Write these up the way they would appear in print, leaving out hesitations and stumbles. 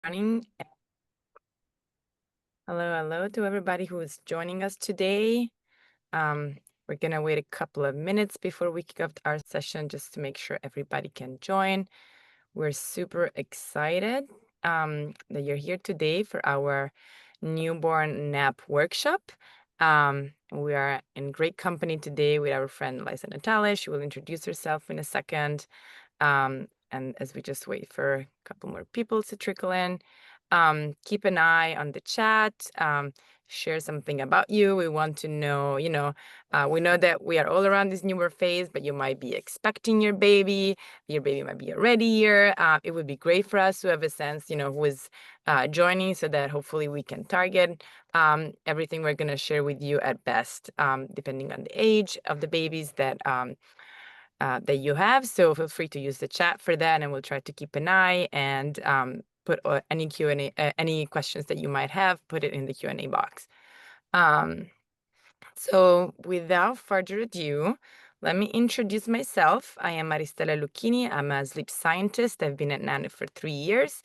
Morning. Hello to everybody who is joining us today. We're gonna wait a couple of minutes before we kick off our session just to make sure everybody can join. We're super excited that you're here today for our newborn nap workshop. We are in great company today with our friend Liza Natale. She will introduce herself in a second. And as we just wait for a couple more people to trickle in, keep an eye on the chat, share something about you. We want to know, we know that we are all around this newer phase, but you might be expecting your baby might be already here. It would be great for us to have a sense, who is joining so that hopefully we can target everything we're going to share with you at best, depending on the age of the babies that you have. So feel free to use the chat for that, and we'll try to keep an eye and put any Q&A, any questions that you might have, put it in the Q&A box. So without further ado, let me introduce myself. I am Maristela Lucchini. I'm a sleep scientist. I've been at Nanit for 3 years.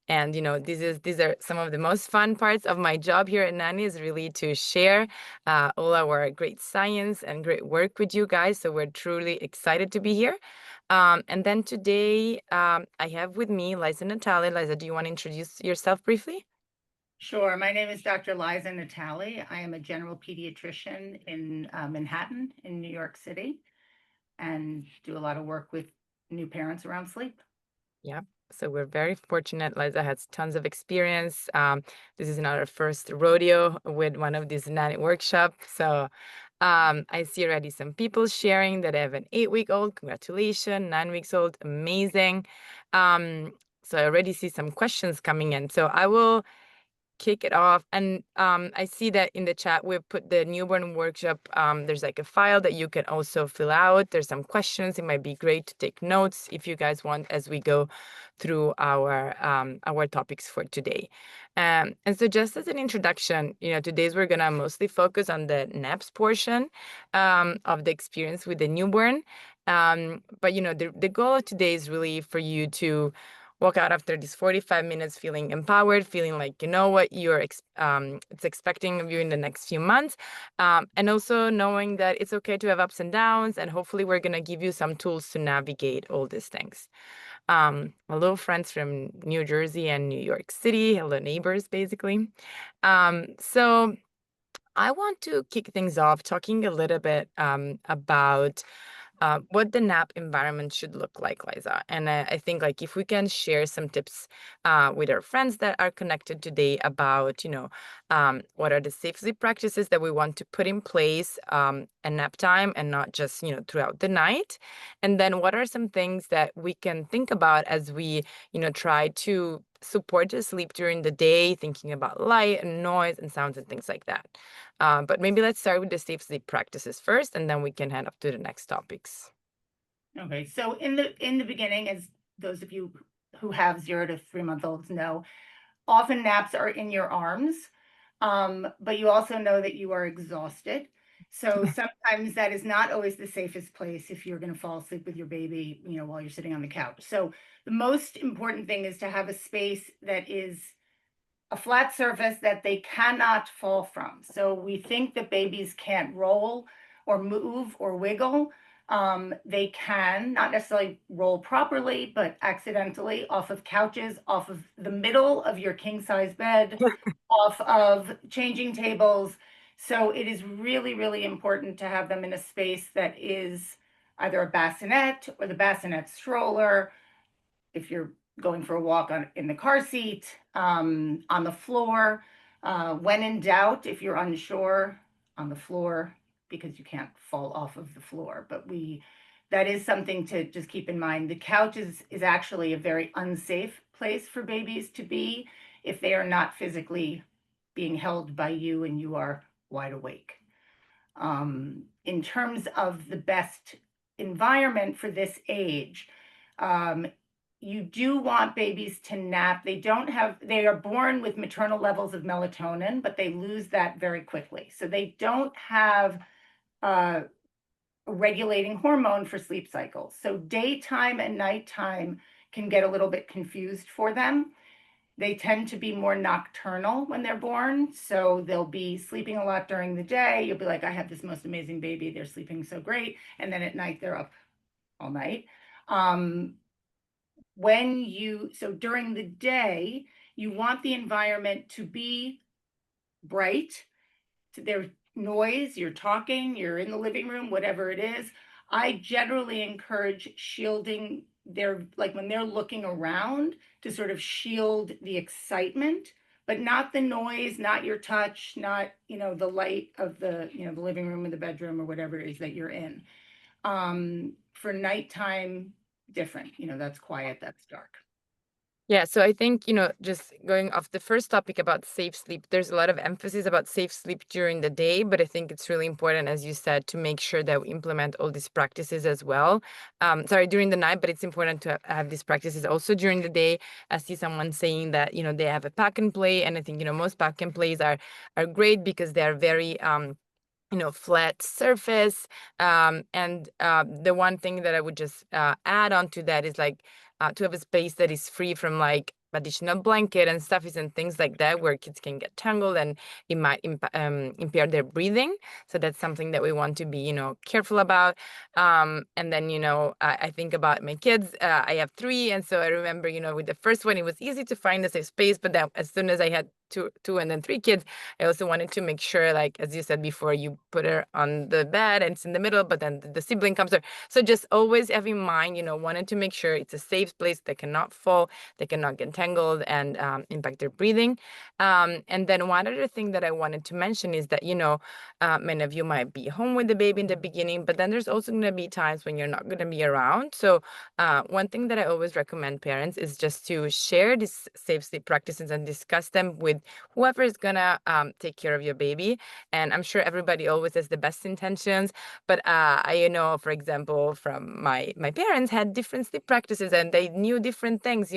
And these are some of the most fun parts of my job here at Nanit, is really to share all our great science and great work with you guys. So we're truly excited to be here. And then today I have with me Liza Natale. Liza, do you want to introduce yourself briefly? Sure. My name is Dr. Liza Natale. I am a general pediatrician in Manhattan in New York City and do a lot of work with new parents around sleep. Yeah. So we're very fortunate. Liza has tons of experience. This is not our first rodeo with one of these nanny workshops. So I see already some people sharing that I have an 8-week-old. Congratulations. 9 weeks old. Amazing. So I already see some questions coming in. So I will kick it off. And I see that in the chat, we've put the newborn workshop. There's like a file that you can also fill out. There's some questions. It might be great to take notes if you guys want as we go through our topics for today. And so just as an introduction, today's we're gonna mostly focus on the naps portion of the experience with the newborn. But the goal of today is really for you to walk out after these 45 minutes feeling empowered, feeling like you know what it's expecting of you in the next few months, and also knowing that it's okay to have ups and downs, and hopefully we're going to give you some tools to navigate all these things. Hello, friends from New Jersey and New York City. Hello, neighbors, basically. So I want to kick things off talking a little bit about what the nap environment should look like, Liza. And I think like if we can share some tips with our friends that are connected today about, what are the safe sleep practices that we want to put in place at nap time and not just, throughout the night. And then what are some things that we can think about as we, try to support the sleep during the day, thinking about light and noise and sounds and things like that. But maybe let's start with the safe sleep practices first, and then we can head up to the next topics. Okay, so in the beginning, as those of you who have 0 to 3 month olds know, often naps are in your arms, but you also know that you are exhausted. So sometimes that is not always the safest place if you're going to fall asleep with your baby, while you're sitting on the couch. So the most important thing is to have a space that is a flat surface that they cannot fall from. So we think that babies can't roll or move or wiggle. They can not necessarily roll properly, but accidentally off of couches, off of the middle of your king size bed, off of changing tables. So it is really, really important to have them in a space that is either a bassinet or the bassinet stroller. If you're going for a walk in the car seat, on the floor. When in doubt, if you're unsure, on the floor, because you can't fall off of the floor. But that is something to just keep in mind. The couch is actually a very unsafe place for babies to be if they are not physically being held by you and you are wide awake. In terms of the best environment for this age, you do want babies to nap. They are born with maternal levels of melatonin, but they lose that very quickly. So they don't have a regulating hormone for sleep cycles. So daytime and nighttime can get a little bit confused for them. They tend to be more nocturnal when they're born. So they'll be sleeping a lot during the day. You'll be like, I have this most amazing baby. They're sleeping so great. And then at night, they're up all night. Um, so during the day, you want the environment to be bright. There's noise, you're talking, you're in the living room, whatever it is. I generally encourage shielding like when they're looking around, to sort of shield the excitement, but not the noise, not your touch, not, the light of the living room or the bedroom or whatever it is that you're in. For nighttime, different, that's quiet, that's dark. Yeah, so I think, just going off the first topic about safe sleep, there's a lot of emphasis about safe sleep during the day, but I think it's really important, as you said, to make sure that we implement all these practices as well. Sorry, during the night, but it's important to have these practices also during the day. I see someone saying that, they have a pack and play, and I think, most pack and plays are great because they are very flat surface. And the one thing that I would just add on to that is like to have a space that is free from like additional blanket and stuffies and things like that, where kids can get tangled and it might impair their breathing. So that's something that we want to be, careful about. And then, I think about my kids. I have three, and so I remember, with the first one, it was easy to find a safe space, but then as soon as I had two and then three kids, I also wanted to make sure, like, as you said before, you put her on the bed and it's in the middle, but then the sibling comes there. So just always have in mind, wanted to make sure it's a safe place. They cannot fall, they cannot get tangled and impact their breathing. And then one other thing that I wanted to mention is that, many of you might be home with the baby in the beginning, but then there's also going to be times when you're not going to be around. So one thing that I always recommend parents is just to share these safe sleep practices and discuss them with whoever is gonna take care of your baby. And I'm sure everybody always has the best intentions, but I know, for example, from my parents had different sleep practices and they knew different things,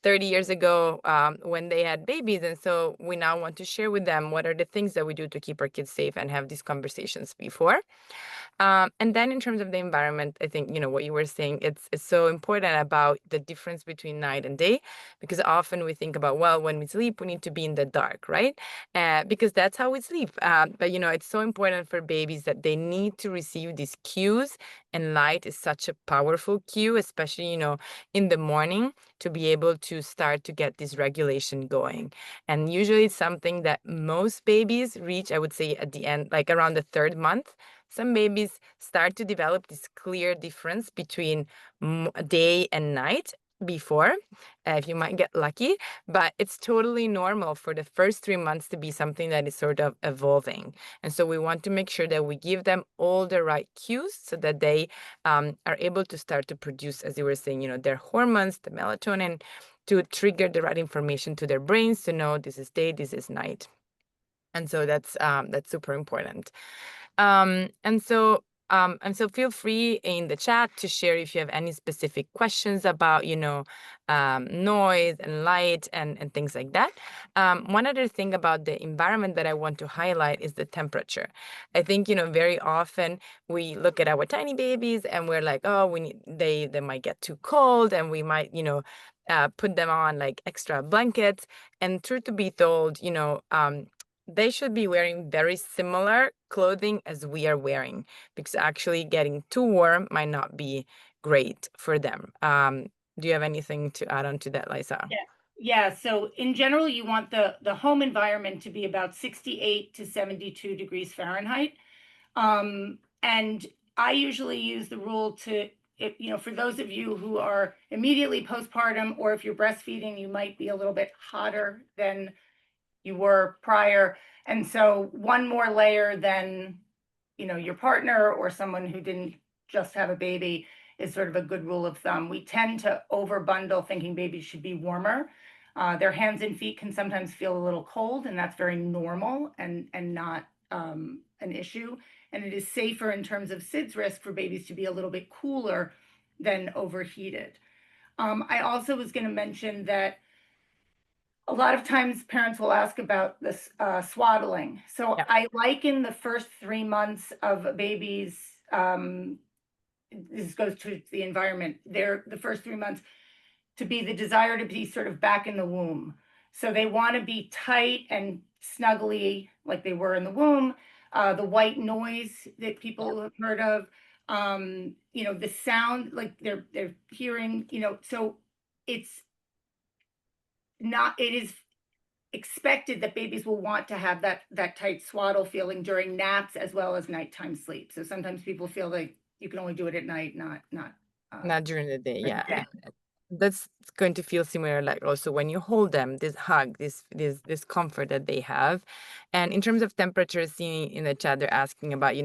30 years ago when they had babies. And so we now want to share with them what are the things that we do to keep our kids safe and have these conversations before. And then in terms of the environment, I think, what you were saying, it's so important about the difference between night and day, because often we think about, well, when we sleep, we need to be in the dark, right? Because that's how we sleep. But, it's so important for babies that they need to receive these cues, and light is such a powerful cue, especially, in the morning, to be able to start to get this regulation going. And usually it's something that most babies reach, I would say, at the end, like around the third month. Some babies start to develop this clear difference between day and night before, if you might get lucky, but it's totally normal for the first 3 months to be something that is sort of evolving. And so we want to make sure that we give them all the right cues so that they are able to start to produce, as you were saying, their hormones, the melatonin, to trigger the right information to their brains to know this is day, this is night. And so that's super important. And so feel free in the chat to share if you have any specific questions about, noise and light and things like that. One other thing about the environment that I want to highlight is the temperature. I think, very often we look at our tiny babies and we're like, oh, they might get too cold and we might, put them on like extra blankets. And truth to be told, they should be wearing very similar clothing as we are wearing, because actually getting too warm might not be great for them. Do you have anything to add on to that, Liza? Yeah. Yeah. So in general, you want the home environment to be about 68 to 72 degrees Fahrenheit. And I usually use the rule for those of you who are immediately postpartum, or if you're breastfeeding, you might be a little bit hotter than you were prior. And so one more layer than, your partner or someone who didn't just have a baby is sort of a good rule of thumb. We tend to over bundle thinking babies should be warmer. Their hands and feet can sometimes feel a little cold, and that's very normal and not an issue. And it is safer in terms of SIDS risk for babies to be a little bit cooler than overheated. I also was going to mention that a lot of times parents will ask about this swaddling. So Yeah. I liken the first 3 months of a baby's, this goes to the environment, the first 3 months to be the desire to be sort of back in the womb. So they want to be tight and snuggly like they were in the womb. The white noise that people have heard of, the sound like they're hearing, so it's it is expected that babies will want to have that tight swaddle feeling during naps as well as nighttime sleep. So sometimes people feel like you can only do it at night, not Not during the day, during yeah. the day. That's going to feel similar, like also when you hold them, this hug, this comfort that they have. And in terms of temperature, seeing in the chat, they're asking about,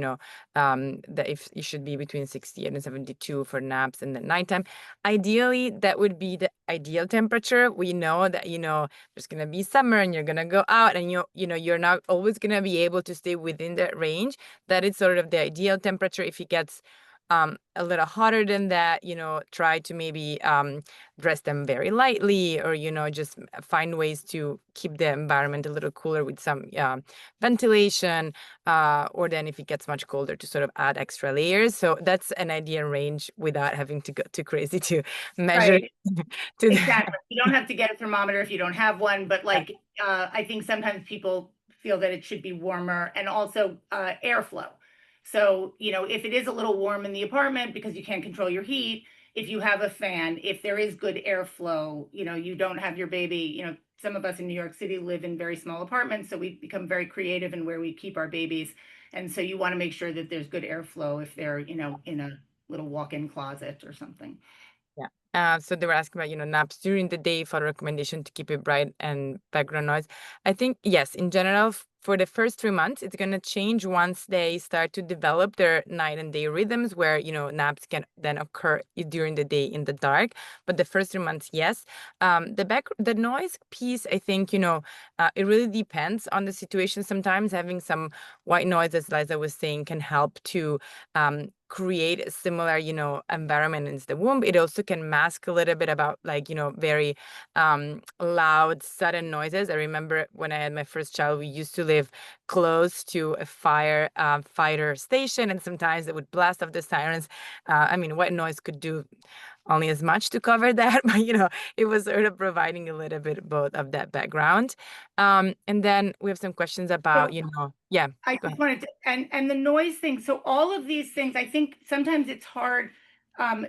that if it should be between 68 and 72 for naps and then nighttime. Ideally, that would be the ideal temperature. We know that, there's gonna be summer and you're gonna go out and you're not always gonna be able to stay within that range. That is sort of the ideal temperature. If it gets a little hotter than that, try to maybe dress them very lightly, or just find ways to keep the environment a little cooler with some ventilation, or then if it gets much colder, to sort of add extra layers. So that's an ideal range without having to go too crazy to measure Right. to the Exactly. You don't have to get a thermometer if you don't have one, but I think sometimes people feel that it should be warmer, and also airflow. So, if it is a little warm in the apartment because you can't control your heat, if you have a fan, if there is good airflow, you don't have your baby, some of us in New York City live in very small apartments, so we become very creative in where we keep our babies. And so you want to make sure that there's good airflow if they're, in a little walk-in closet or something. Yeah. So they were asking about, naps during the day for recommendation to keep it bright and background noise. I think, yes, in general, for the first 3 months, it's going to change once they start to develop their night and day rhythms where, naps can then occur during the day in the dark. But the first 3 months, yes. The noise piece, I think, it really depends on the situation. Sometimes having some white noise, as Liza was saying, can help to create a similar, environment in the womb. It also can mask a little bit about, like, very loud, sudden noises. I remember when I had my first child, we used to live close to a fighter station, and sometimes it would blast off the sirens. I mean, white noise could do only as much to cover that, but it was sort of providing a little bit both of that background. And then we have some questions about, So yeah, I go just ahead. wanted to, and the noise thing. So all of these things, I think sometimes it's hard. Um,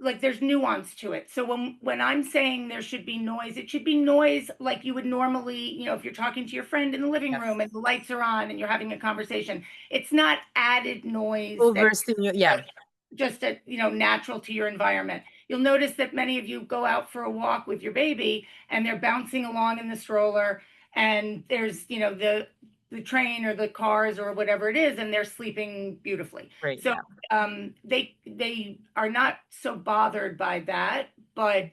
like there's nuance to it. So when I'm saying there should be noise, it should be noise like you would normally, if you're talking to your friend in the living Yes. room and the lights are on and you're having a conversation. It's not added noise that Overstimulate, yeah. just natural to your environment. You'll notice that many of you go out for a walk with your baby and they're bouncing along in the stroller, and there's the train or the cars or whatever it is, and they're sleeping beautifully. Great, So yeah. they are not so bothered by that, but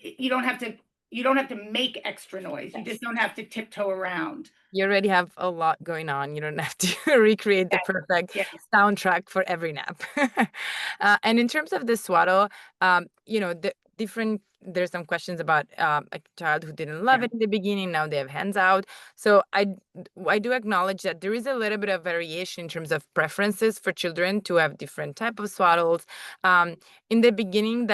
you don't have to make extra noise. You just Yes. don't have to tiptoe around. You already have a lot going on. You don't have to recreate the Yes, perfect yes, soundtrack for every nap. And in terms of the swaddle, there's some questions about a child who didn't love yeah. it in the beginning. Now they have hands out. So I do acknowledge that there is a little bit of variation in terms of preferences for children to have different type of swaddles. In the beginning,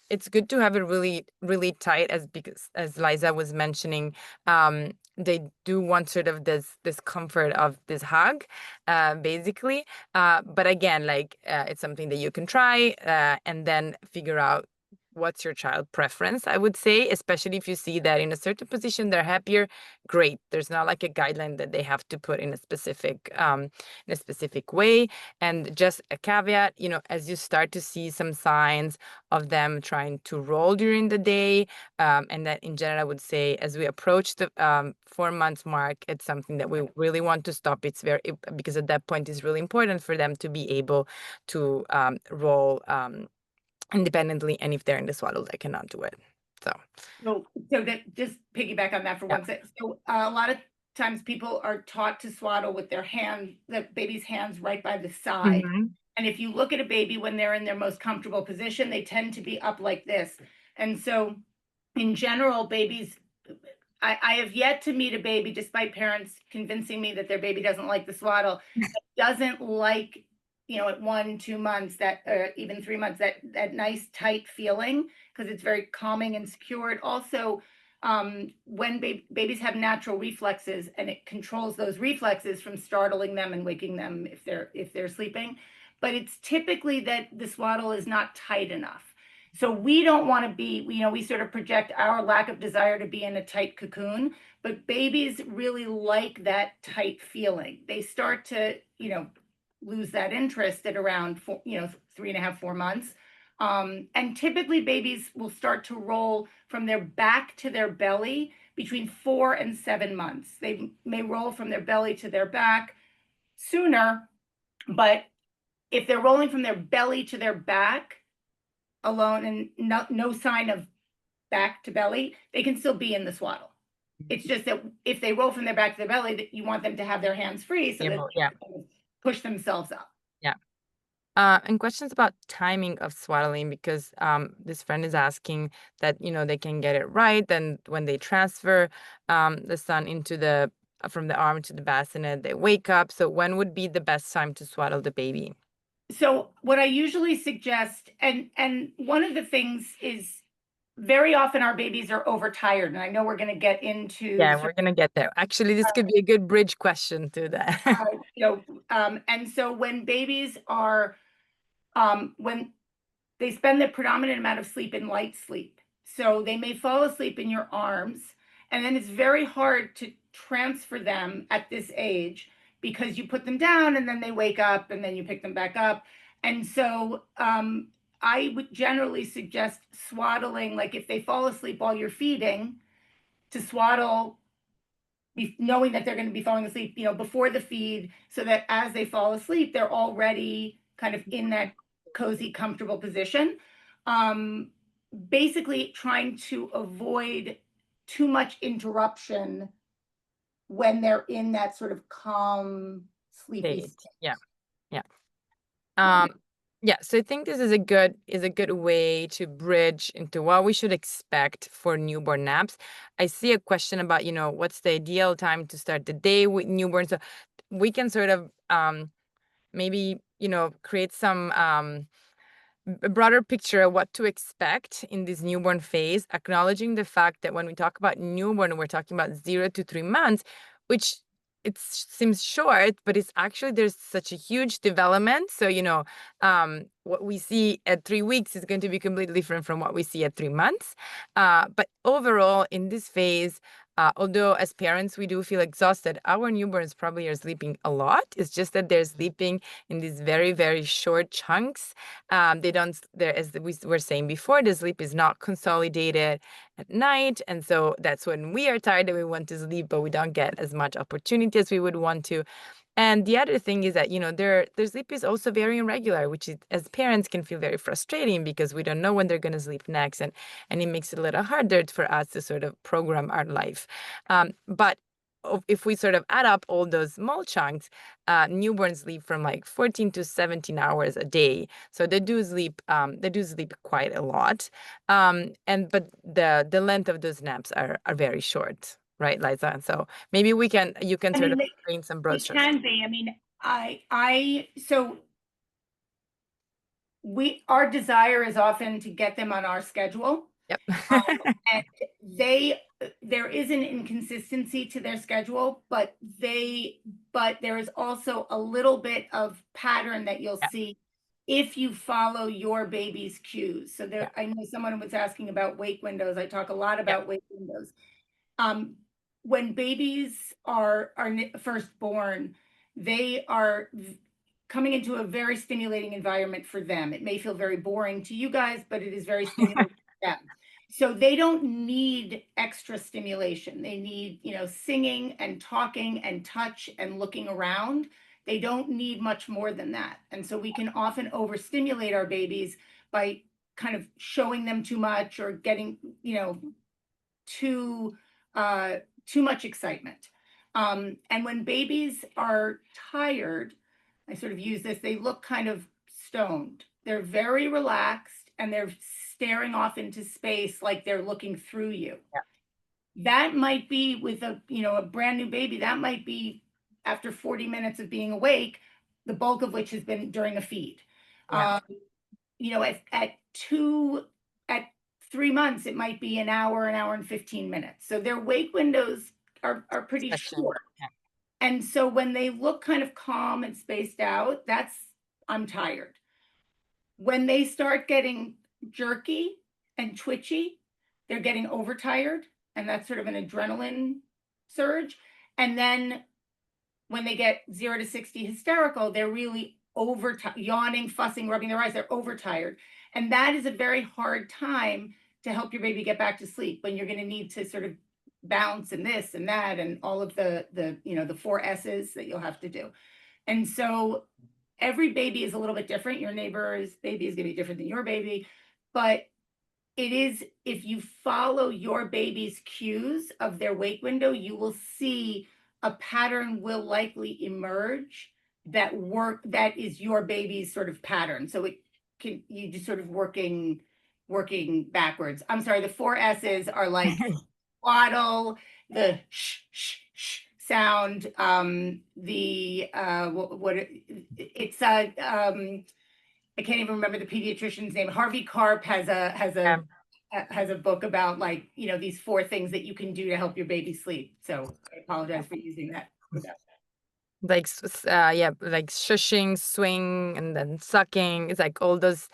it's good to have it really, really tight, because as Liza was mentioning, they do want sort of this comfort of this hug, basically. But again, like, it's something that you can try, and then figure out what's your child preference, I would say, especially if you see that in a certain position they're happier. Great. There's not like a guideline that they have to put in a specific way. And just a caveat, as you start to see some signs of them trying to roll during the day, and that in general, I would say, as we approach the 4 months mark, it's something that we really want to stop. Because at that point, it's really important for them to be able to roll independently, and if they're in the swaddle, they cannot do it. So So that just piggyback on that for yeah. 1 second. So a lot of times people are taught to swaddle with the baby's hands right by the side. Mhm. And if you look at a baby when they're in their most comfortable position, they tend to be up like this. And so in general, babies, I have yet to meet a baby, despite parents convincing me that their baby doesn't like the swaddle, that doesn't like at 1, 2 months, that even 3 months, that nice tight feeling, because it's very calming and secure. It also, when babies have natural reflexes, and it controls those reflexes from startling them and waking them if they're sleeping. But it's typically that the swaddle is not tight enough. So we don't want to be, we sort of project our lack of desire to be in a tight cocoon, but babies really like that tight feeling. They start to, lose that interest at around 3.5, 4 months. And typically babies will start to roll from their back to their belly between 4 and 7 months. They may roll from their belly to their back sooner, but if they're rolling from their belly to their back alone and no sign of back to belly, they can still be in the swaddle. It's just that if they roll from their back to their belly, that you want them to have their hands free so that Yeah. they can push themselves up. Yeah. And questions about timing of swaddling, because this friend is asking that they can get it right, then when they transfer the son into the from the arm to the bassinet, they wake up. So when would be the best time to swaddle the baby? So what I usually suggest, and one of the things is, very often our babies are overtired, and I know we're going to get into Yeah, we're gonna get there. Actually, this could be a good bridge question to that. and so when babies are when they spend the predominant amount of sleep in light sleep. So they may fall asleep in your arms, and then it's very hard to transfer them at this age because you put them down and then they wake up and then you pick them back up. And so I would generally suggest swaddling, like if they fall asleep while you're feeding, to swaddle knowing that they're going to be falling asleep, before the feed, so that as they fall asleep, they're already kind of in that cozy, comfortable position. Um, Basically, trying to avoid too much interruption when they're in that sort of calm, sleepy State. state. Yeah. Yeah. Yeah. Yeah, so I think this is a good way to bridge into what we should expect for newborn naps. I see a question about, what's the ideal time to start the day with newborn. So we can sort of maybe, create some a broader picture of what to expect in this newborn phase, acknowledging the fact that when we talk about newborn, we're talking about 0 to 3 months, which it seems short, but it's actually there's such a huge development. So, what we see at 3 weeks is going to be completely different from what we see at 3 months. But overall, in this phase, although as parents we do feel exhausted, our newborns probably are sleeping a lot. It's just that they're sleeping in these very, very short chunks. They don't, there, as we were saying before, the sleep is not consolidated at night. And so that's when we are tired and we want to sleep, but we don't get as much opportunity as we would want to. And the other thing is that, their sleep is also very irregular, which is, as parents can feel very frustrating because we don't know when they're going to sleep next. And it makes it a little harder for us to sort of program our life. But if we sort of add up all those small chunks, newborns sleep from like 14 to 17 hours a day. So they do sleep quite a lot. But the length of those naps are very short, right, Liza? And so maybe you can I sort mean, of bring some broad it strokes. can be. I mean, so our desire is often to get them on our schedule. Yep. And there is an inconsistency to their schedule, but there is also a little bit of pattern that you'll Yeah. see if you follow your baby's cues. So Yeah. I know someone was asking about wake windows. I talk a lot Yeah. about wake windows. Um, when babies are first born, they are coming into a very stimulating environment for them. It may feel very boring to you guys, but it is very stimulating to them. So they don't need extra stimulation. They need, singing and talking and touch and looking around. They don't need much more than that. And so we can often overstimulate our babies by kind of showing them too much or getting, too too much excitement. And when babies are tired, I sort of use this, they look kind of stoned. They're very relaxed and they're staring off into space like they're looking through you. That might be with a brand new baby, that might be after 40 minutes of being awake, the bulk of which has been during a feed. Yeah. Um, at 3 months, it might be an hour and 15 minutes. So their wake windows are pretty Session. short. Yeah. And so when they look kind of calm and spaced out, I'm tired. When they start getting jerky and twitchy, they're getting overtired, and that's sort of an adrenaline surge. And then when they get 0 to 60 hysterical, they're really yawning, fussing, rubbing their eyes. They're overtired. And that is a very hard time to help your baby get back to sleep, when you're going to need to sort of balance and this and that and all of the 4 S's that you'll have to do. And so every baby is a little bit different. Your neighbor's baby is going to be different than your baby, but it is, if you follow your baby's cues of their wake window, you will see a pattern will likely emerge that is your baby's sort of pattern. So you just sort of working backwards. I'm sorry, the 4 S's are like waddle, the shh shh shh sound, the it's I can't even remember the pediatrician's name. Harvey Karp Yeah. has a book about, like, these 4 things that you can do to help your baby sleep. So I apologize for using that. Like yeah, like shushing, swing, and then sucking. It's like all those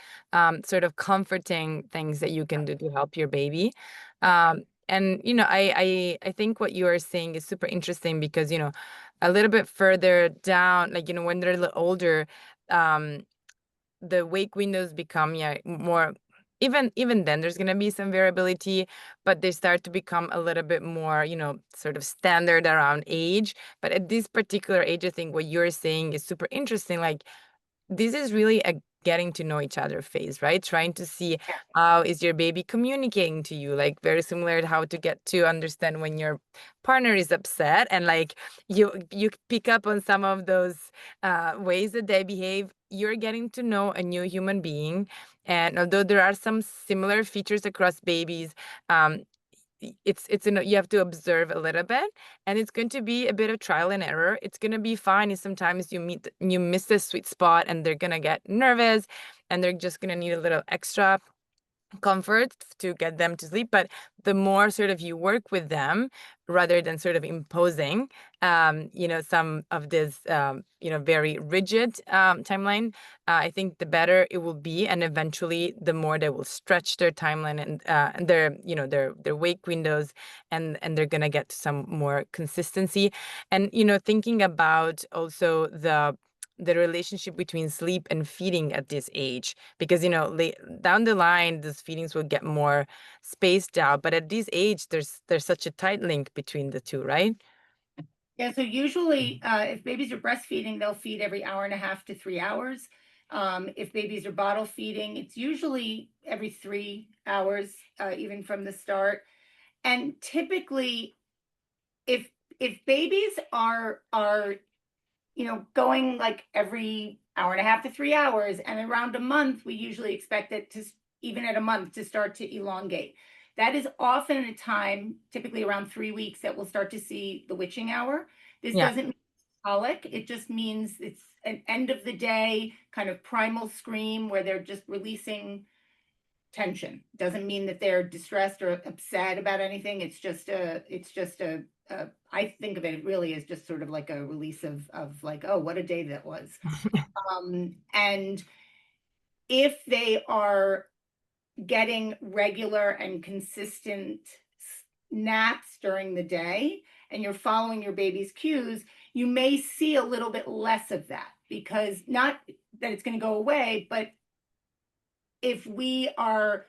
sort of comforting things that you can do to help your baby. And I think what you are saying is super interesting because a little bit further down, like when they're a little older, um the wake windows become, yeah, more, even then there's going to be some variability, but they start to become a little bit more, sort of standard around age. But at this particular age, I think what you're saying is super interesting. Like, this is really a getting to know each other phase, right? Trying to see Yeah. how is your baby communicating to you, like very similar to how to get to understand when your partner is upset, and like you pick up on some of those ways that they behave. You're getting to know a new human being, and although there are some similar features across babies, um, you have to observe a little bit, and it's going to be a bit of trial and error. It's going to be fine if sometimes you miss the sweet spot and they're going to get nervous, and they're just going to need a little extra comfort to get them to sleep. But the more sort of you work with them rather than sort of imposing some of this very rigid timeline, I think the better it will be, and eventually the more they will stretch their timeline and their wake windows, and they're gonna get some more consistency. And thinking about also the relationship between sleep and feeding at this age, because down the line these feedings will get more spaced out, but at this age there's such a tight link between the two, right? Yeah, so usually, if babies are breastfeeding, they'll feed every hour and a half to 3 hours. If babies are bottle feeding, it's usually every 3 hours, even from the start. And typically, if babies are going like every hour and a half to 3 hours, and around a month, we usually expect it to, even at a month, to start to elongate. That is often a time, typically around 3 weeks, that we'll start to see the witching hour. This Yeah. doesn't mean colic. It just means it's an end of the day kind of primal scream where they're just releasing tension. Doesn't mean that they're distressed or upset about anything. I think of it really as just sort of like a release of like, oh, what a day that was. And if they are getting regular and consistent naps during the day, and you're following your baby's cues, you may see a little bit less of that, because not that it's going to go away, but if we are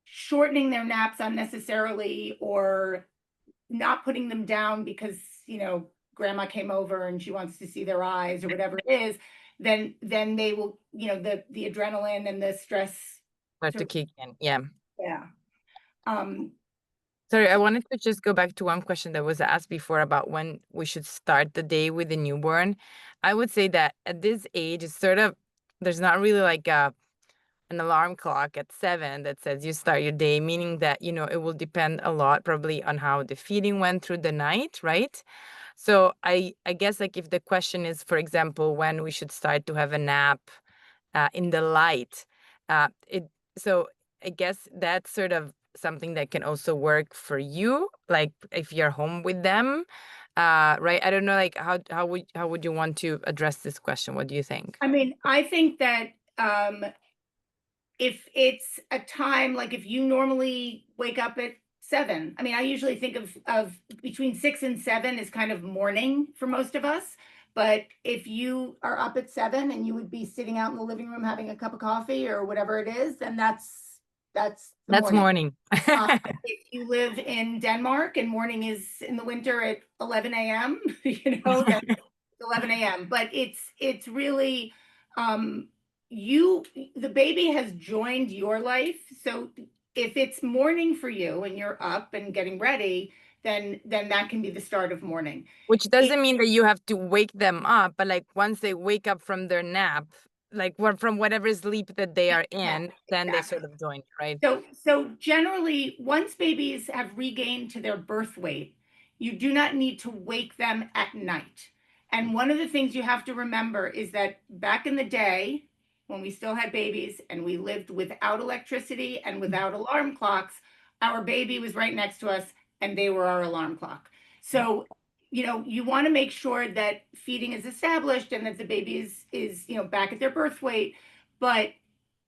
shortening their naps unnecessarily, or not putting them down because grandma came over and she wants to see their eyes, or whatever it is, then they will, the adrenaline and the stress Start to sort of, kick in, yeah. yeah. um Sorry, I so wanted to just go back to one question that was asked before about when we should start the day with the newborn. I would say that at this age, it's sort of, there's not really like an alarm clock at 7 that says you start your day, meaning that, it will depend a lot probably on how the feeding went through the night, right? So I guess like if the question is, for example, when we should start to have a nap in the light, it so I guess that's sort of something that can also work for you, like if you're home with them, right? I don't know, like how would you want to address this question? What do you think? I mean, I think that if it's a time, like if you normally wake up at 7, I mean, I usually think of between 6 and 7 is kind of morning for most of us. But if you are up at 7 and you would be sitting out in the living room having a cup of coffee or whatever it is, then that's the That's morning. morning. If you live in Denmark and morning is in the winter at 11 a.m., that's 11 a.m. But it's really you the baby has joined your life. So if it's morning for you and you're up and getting ready, then that can be the start of morning. Which It, doesn't mean that you have to wake them up, but like once they wake up from their nap, like from whatever sleep that they are yeah, in, then they exactly. sort of join, right? So generally, once babies have regained to their birth weight, you do not need to wake them at night. And one of the things you have to remember is that back in the day, when we still had babies and we lived without electricity and without alarm clocks, our baby was right next to us and they were our alarm clock. So, you want to make sure that feeding is established and that the baby is back at their birth weight. But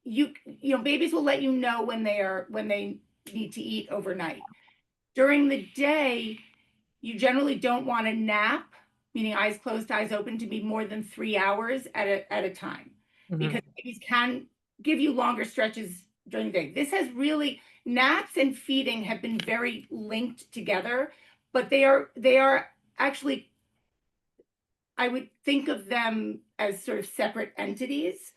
babies will let you know when they need to eat overnight. During the day, you generally don't want to nap, meaning eyes closed, eyes open, to be more than 3 hours at a time, Mhm. because babies can give you longer stretches during the day. This has really Naps and feeding have been very linked together, but they are actually, I would think of them as sort of separate entities,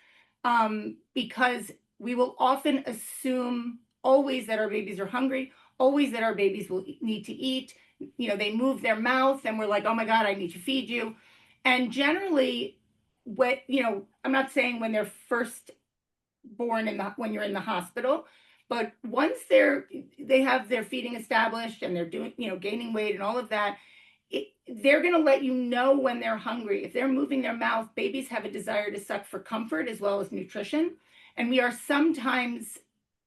because we will often assume always that our babies are hungry, always that our babies will need to eat. They move their mouth and we're like, oh my God, I need to feed you. And generally, I'm not saying when they're first born when you're in the hospital, but once they have their feeding established and they're doing, gaining weight and all of that, they're going to let you know when they're hungry. If they're moving their mouth, babies have a desire to suck for comfort as well as nutrition. And we are sometimes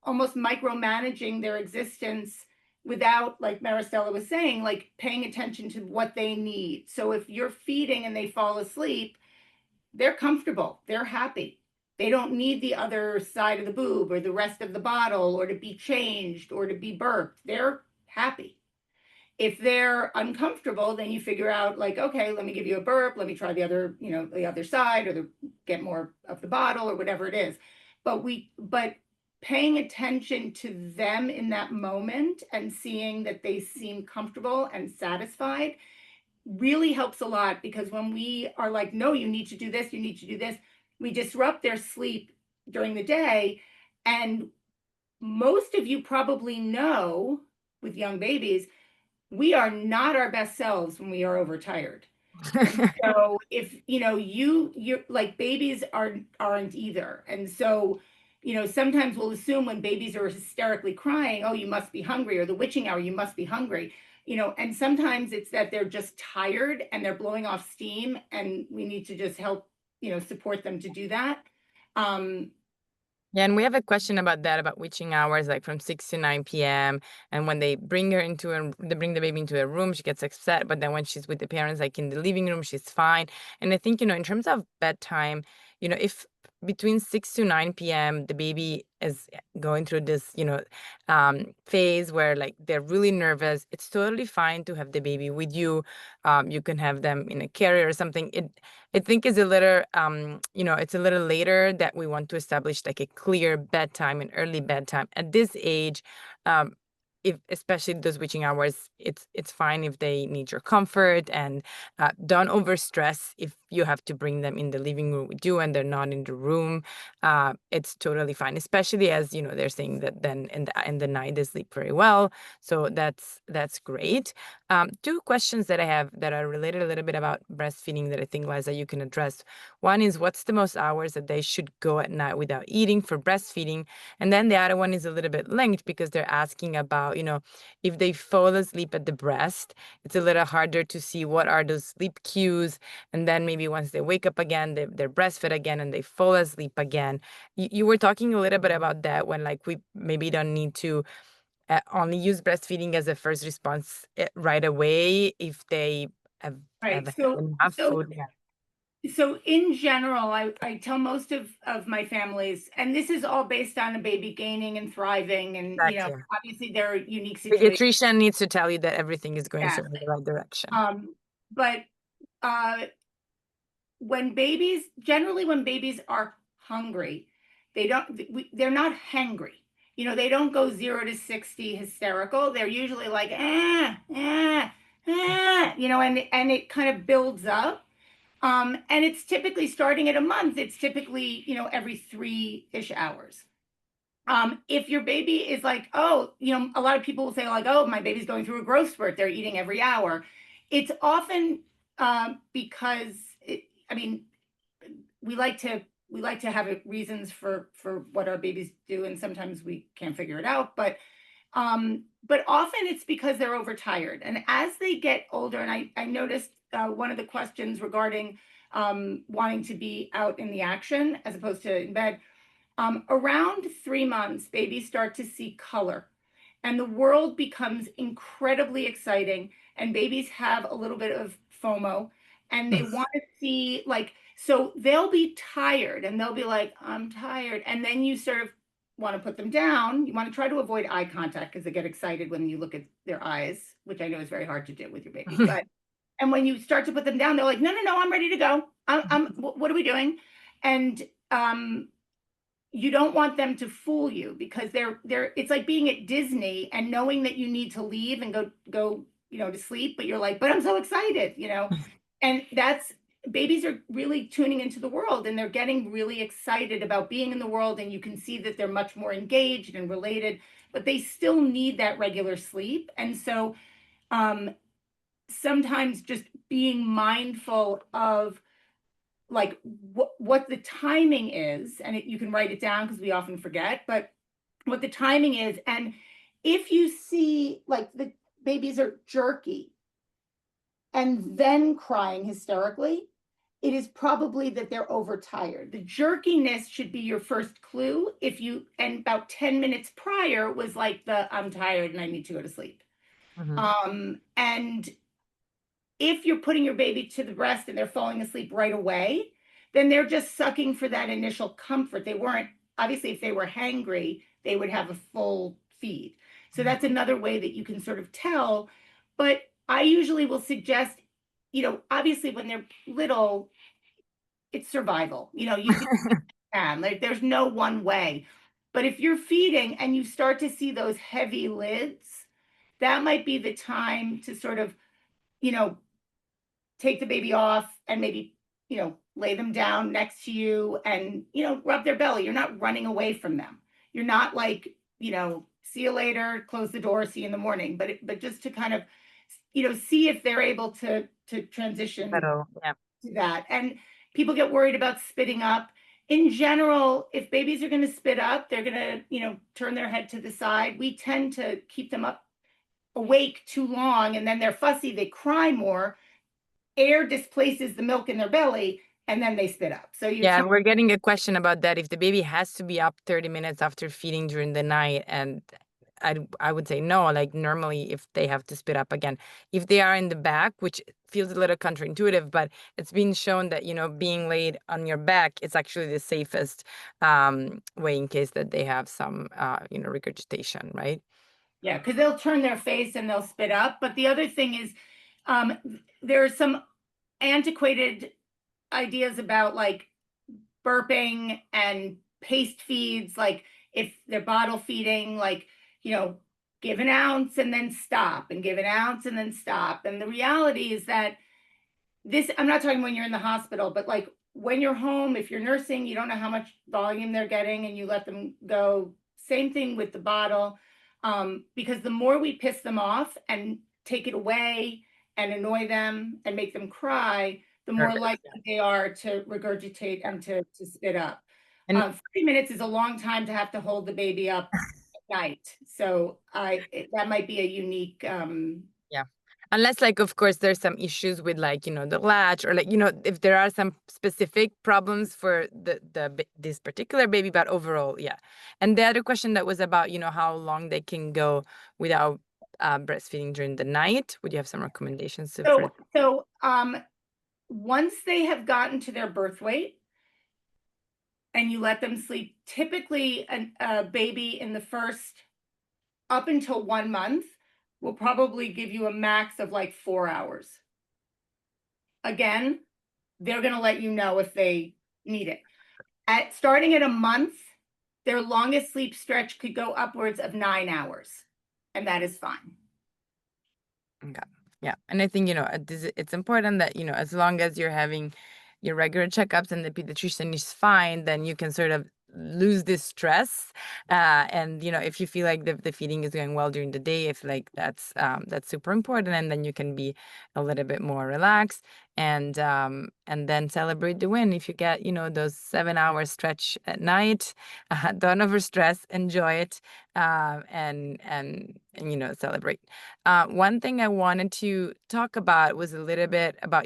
almost micromanaging their existence without, like Maristella was saying, like paying attention to what they need. So if you're feeding and they fall asleep, they're comfortable, they're happy. They don't need the other side of the boob or the rest of the bottle or to be changed or to be burped. They're happy. If they're uncomfortable, then you figure out, like, okay, let me give you a burp, let me try the other side, or get more of the bottle or whatever it is. But paying attention to them in that moment and seeing that they seem comfortable and satisfied really helps a lot, because when we are like, no, you need to do this, you need to do this, we disrupt their sleep during the day. And most of you probably know, with young babies, we are not our best selves when we are overtired. And so if you're like, babies aren't either. And so sometimes we'll assume when babies are hysterically crying, oh, you must be hungry, or the witching hour, you must be hungry. And sometimes it's that they're just tired and they're blowing off steam, and we need to just help support them to do that. um Yeah, and we have a question about that, about witching hours, like from 6 to 9 p.m. And when they bring the baby into a room, she gets upset. But then when she's with the parents, like in the living room, she's fine. And I think, in terms of bedtime, if between 6 to 9 p.m., the baby is going through this, phase where like they're really nervous, it's totally fine to have the baby with you. You can have them in a carrier or something. I think is a little, it's a little later that we want to establish like a clear bedtime and early bedtime. At this age, um, if especially those witching hours, it's fine if they need your comfort, and don't over stress if you have to bring them in the living room with you and they're not in the room. It's totally fine, especially as you know they're saying that then in the night they sleep very well. So that's great. Two questions that I have that are related a little bit about breastfeeding that I think, Liza, you can address. One is, what's the most hours that they should go at night without eating for breastfeeding? And then the other one is a little bit linked because they're asking about, if they fall asleep at the breast, it's a little harder to see what are those sleep cues. And then maybe once they wake up again, they're breastfed again and they fall asleep again. You were talking a little bit about that when, like, we maybe don't need to only use breastfeeding as a first response right away if they have Right. had So, enough so, food. Yeah. so in general, I tell most of my families, and this is all based on a baby gaining and thriving, and Exactly. obviously there are unique situations. Pediatrician needs to tell you that everything is going Yes. so in the right direction. But uh, generally when babies are hungry, they're not hangry. They don't go 0 to 60 hysterical. They're usually like, and it kind of builds up. And it's typically starting at a month. It's typically, every 3-ish hours. If your baby is like, oh, a lot of people will say like, oh, my baby's going through a growth spurt. They're eating every hour. It's often because I mean, we like to have reasons for what our babies do, and sometimes we can't figure it out. But often it's because they're overtired, and as they get older, and I noticed one of the questions regarding wanting to be out in the action as opposed to in bed. Around 3 months, babies start to see color, and the world becomes incredibly exciting. And babies have a little bit of FOMO, and they want to see, like, so they'll be tired and they'll be like, I'm tired. And then you sort of want to put them down. You want to try to avoid eye contact because they get excited when you look at their eyes, which I know is very hard to do with your baby. And when you start to put them down, they're like, no, no, no, I'm ready to go. What are we doing? And you don't want them to fool you because it's like being at Disney and knowing that you need to leave and go to sleep, but you're like, but I'm so excited. And that's babies are really tuning into the world and they're getting really excited about being in the world, and you can see that they're much more engaged and related, but they still need that regular sleep. And so sometimes just being mindful of like what the timing is, and you can write it down because we often forget, but what the timing is. And if you see like the babies are jerky and then crying hysterically, it is probably that they're overtired. The jerkiness should be your first clue. And about 10 minutes prior was like I'm tired and I need to go to sleep. Mhm. And if you're putting your baby to the breast and they're falling asleep right away, then they're just sucking for that initial comfort. They weren't, obviously, if they were hangry, they would have a full feed. So that's another way that you can sort of tell. But I usually will suggest, obviously when they're little, it's survival. Like there's no one way. But if you're feeding and you start to see those heavy lids, that might be the time to sort of, you know, take the baby off and maybe, lay them down next to you and, rub their belly. You're not running away from them. You're not like, see you later, close the door, see you in the morning. But just to kind of, see if they're able to transition Pero, yeah. to that. And people get worried about spitting up. In general, if babies are going to spit up, they're going to, turn their head to the side. We tend to keep them up awake too long, and then they're fussy, they cry more, air displaces the milk in their belly, and then they spit up. So you're Yeah, trying. we're getting a question about that. If the baby has to be up 30 minutes after feeding during the night, and I would say no, like normally if they have to spit up again. If they are in the back, which feels a little counterintuitive, but it's been shown that, being laid on your back is actually the safest way in case that they have some, regurgitation, right? Yeah, because they'll turn their face and they'll spit up. But the other thing is, um, there are some antiquated ideas about like burping and paste feeds, like if they're bottle feeding, like, you know, give an ounce and then stop, and give an ounce and then stop. And the reality is that this, I'm not talking when you're in the hospital, but like when you're home, if you're nursing, you don't know how much volume they're getting and you let them go. Same thing with the bottle. Because the more we piss them off and take it away and annoy them and make them cry, the more Perfect. likely they are to regurgitate and to spit up. And 30 minutes is a long time to have to hold the baby up at night. So that might be a unique, yeah. Unless, like, of course, there's some issues with, like, the latch, or, like, if there are some specific problems for this particular baby, but overall, yeah. And the other question that was about, how long they can go without breastfeeding during the night. Would you have some recommendations for? so once they have gotten to their birth weight and you let them sleep, typically a baby in the first up until 1 month will probably give you a max of like 4 hours. Again, they're going to let you know if they need it. Starting at a month, their longest sleep stretch could go upwards of 9 hours, and that is fine. Okay. Yeah. And I think, it's important that, as long as you're having your regular checkups and the pediatrician is fine, then you can sort of lose this stress. And, if you feel like the feeding is going well during the day, if like that's super important. And then you can be a little bit more relaxed, and then celebrate the win. If you get, those 7 hour stretch at night, don't over stress, enjoy it, and celebrate. One thing I wanted to talk about was a little bit about,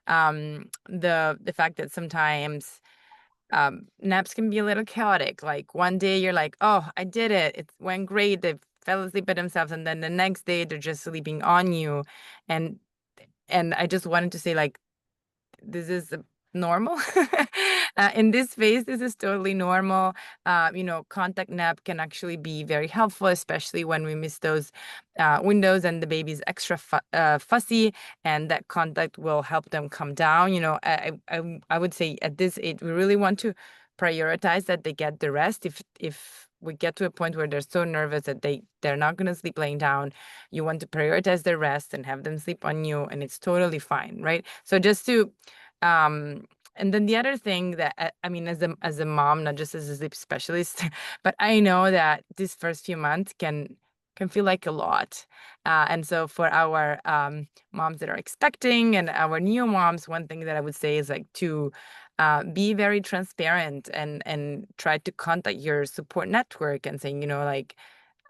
the fact that sometimes naps can be a little chaotic. Like one day you're like, oh, I did it. It went great. They fell asleep by themselves. And then the next day they're just sleeping on you. And I just wanted to say, like, this is normal. In this phase, this is totally normal. Contact nap can actually be very helpful, especially when we miss those windows and the baby's extra fussy, and that contact will help them come down. I would say at this age, we really want to prioritize that they get the rest. If we get to a point where they're so nervous that they're not going to sleep laying down, you want to prioritize their rest and have them sleep on you, and it's totally fine, right? So just to um and then the other thing that I mean, as a mom, not just as a sleep specialist, but I know that these first few months can feel like a lot. And so for our moms that are expecting and our new moms, one thing that I would say is, like, to be very transparent and try to contact your support network and saying, like,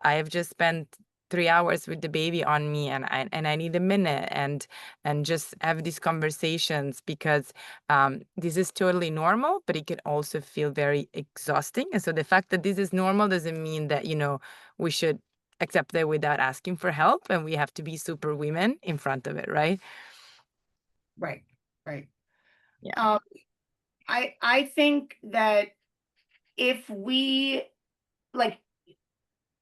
I have just spent 3 hours with the baby on me, and I need a minute, and just have these conversations, because this is totally normal, but it can also feel very exhausting. And so the fact that this is normal doesn't mean that, we should accept it without asking for help, and we have to be super women in front of it, right? Right, right. Yeah. Um, I think that if we like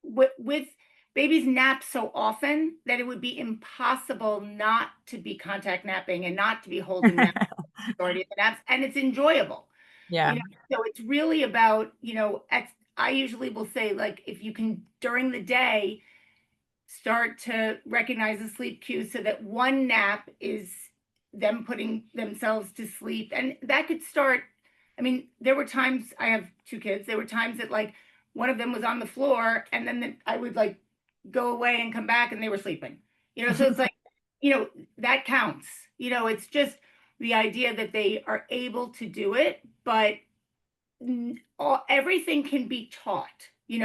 with babies nap so often that it would be impossible not to be contact napping and not to be holding them majority of the naps, and it's enjoyable. Yeah. So it's really about, I usually will say, like, if you can during the day start to recognize the sleep cues so that one nap is them putting themselves to sleep. And that could start, I mean, there were times, I have two kids, there were times that like one of them was on the floor and then I would like go away and come back and they were sleeping. So it's like, that counts. It's just the idea that they are able to do it, but everything can be taught. It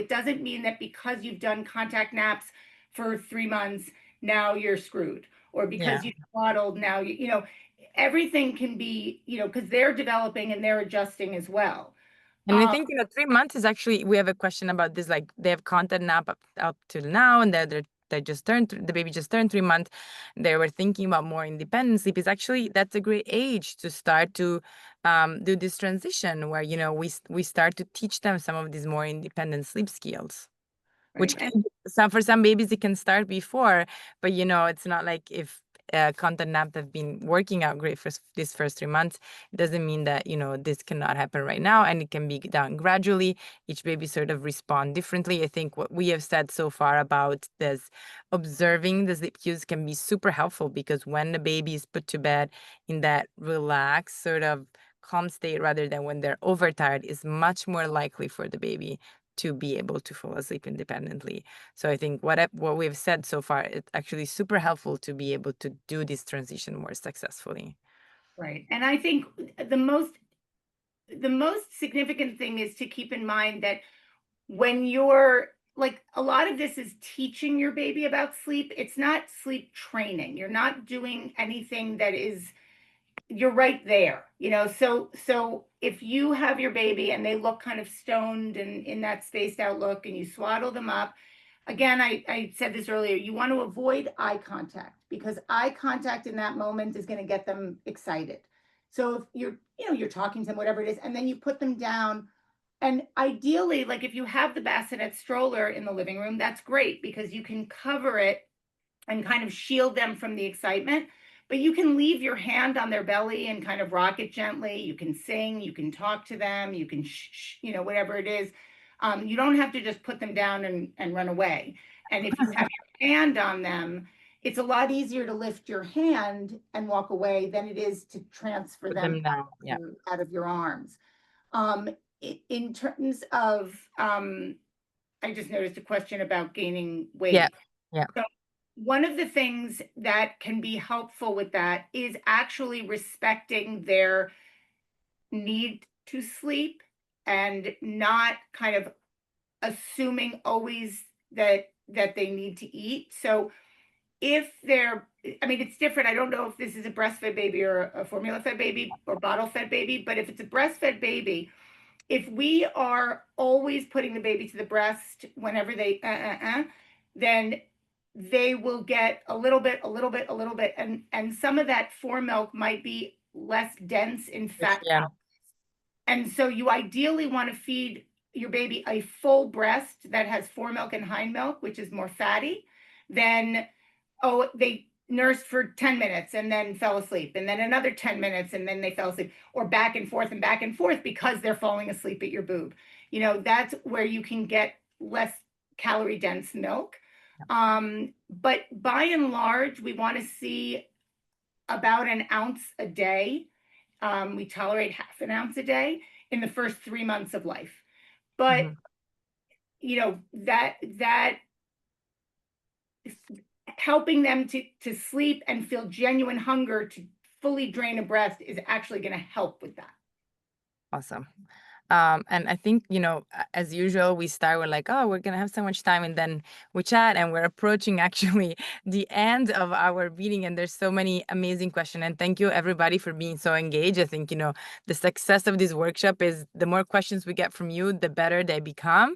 doesn't mean that because you've done contact naps for 3 months now you're screwed, or Yeah. because you swaddled now everything can be, because they're developing and they're adjusting as well. And I think, 3 months is actually, we have a question about this. Like, they have contact nap up till now, and the baby just turned 3 months. They were thinking about more independent sleep. Is actually, that's a great age to start to do this transition where, we start to teach them some of these more independent sleep skills, which Right. can, for some babies it can start before, but it's not like if content nap have been working out great for these first 3 months, it doesn't mean that, this cannot happen right now, and it can be done gradually. Each baby sort of respond differently. I think what we have said so far about this observing the sleep cues can be super helpful, because when the baby is put to bed in that relaxed sort of calm state rather than when they're overtired, is much more likely for the baby to be able to fall asleep independently. So I think what we've said so far, it's actually super helpful to be able to do this transition more successfully. Right. And I think the most significant thing is to keep in mind that when you're like, a lot of this is teaching your baby about sleep. It's not sleep training. You're not doing anything that is, you're right there, so if you have your baby and they look kind of stoned and in that spaced out look, and you swaddle them up, again, I said this earlier, you want to avoid eye contact, because eye contact in that moment is going to get them excited. So if you're talking to them, whatever it is, and then you put them down, and ideally, like, if you have the bassinet stroller in the living room, that's great, because you can cover it and kind of shield them from the excitement. But you can leave your hand on their belly and kind of rock it gently. You can sing, you can talk to them, you can whatever it is. You don't have to just put them down and run away. And if you have your hand on them, it's a lot easier to lift your hand and walk away than it is to transfer Put them them down. Yeah. out of your arms. Um, in terms of, I just noticed a question about gaining Yeah. weight. Yeah. So one of the things that can be helpful with that is actually respecting their need to sleep, and not kind of assuming always that they need to eat. So if they're, I mean, it's different. I don't know if this is a breastfed baby or a formula fed baby or bottle fed baby, but if it's a breastfed baby, if we are always putting the baby to the breast whenever they then they will get a little bit, a little bit, a little bit, and some of that fore milk might be less dense in fat. Yeah. And so you ideally want to feed your baby a full breast that has fore milk and hind milk, which is more fatty, than, oh, they nursed for 10 minutes and then fell asleep, and then another 10 minutes and then they fell asleep, or back and forth because they're falling asleep at your boob. That's where you can get less calorie dense milk. But by and large, we want to see about an ounce a day. We tolerate half an ounce a day in the first 3 months of life. But Mhm. that helping them to sleep and feel genuine hunger to fully drain a breast is actually going to help with that. Awesome. And I think, as usual, we start with like, oh, we're gonna have so much time, and then we chat, and we're approaching actually the end of our meeting, and there's so many amazing questions. And thank you everybody for being so engaged. I think, the success of this workshop is the more questions we get from you, the better they become.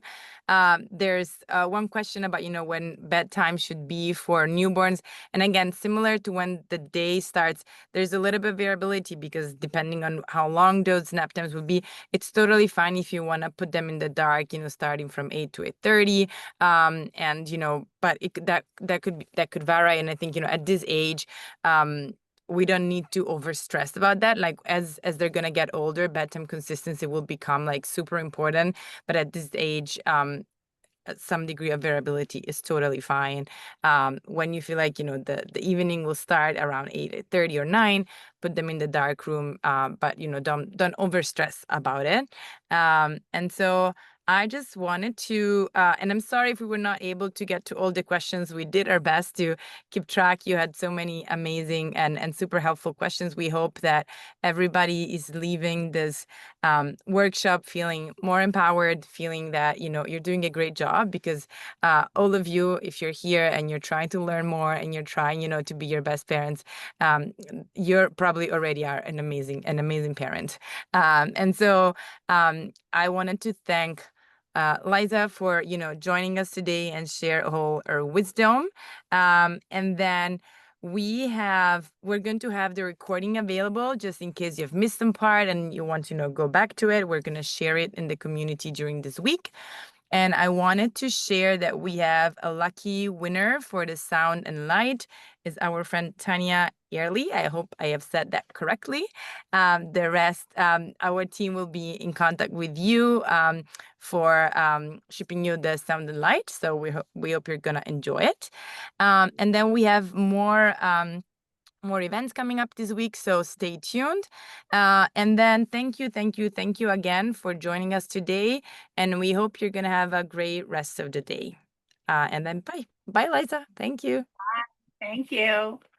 There's one question about, when bedtime should be for newborns. And again, similar to when the day starts, there's a little bit of variability, because depending on how long those nap times will be, it's totally fine if you want to put them in the dark, starting from 8 to 8:30. And but that could vary. And I think, at this age, we don't need to over stress about that. Like, as they're gonna get older, bedtime consistency will become like super important. But at this age, some degree of variability is totally fine. When you feel like, the evening will start around 8:30 or 9, put them in the dark room, but, don't over stress about it. And so I just wanted to, and I'm sorry if we were not able to get to all the questions. We did our best to keep track. You had so many amazing and super helpful questions. We hope that everybody is leaving this workshop feeling more empowered, feeling that, you're doing a great job, because all of you, if you're here and you're trying to learn more and you're trying, to be your best parents, you're probably already are an amazing parent. And so I wanted to thank Liza for, joining us today and share all her wisdom. And then we're going to have the recording available just in case you've missed some part and you want to, go back to it. We're going to share it in the community during this week. And I wanted to share that we have a lucky winner for the sound and light is our friend Tanya Early. I hope I have said that correctly. The rest, our team will be in contact with you for shipping you the sound and light. So we hope you're gonna enjoy it. And then we have more events coming up this week, so stay tuned. And then thank you again for joining us today. And we hope you're going to have a great rest of the day. And then bye. Bye, Liza. Thank you. Thank you.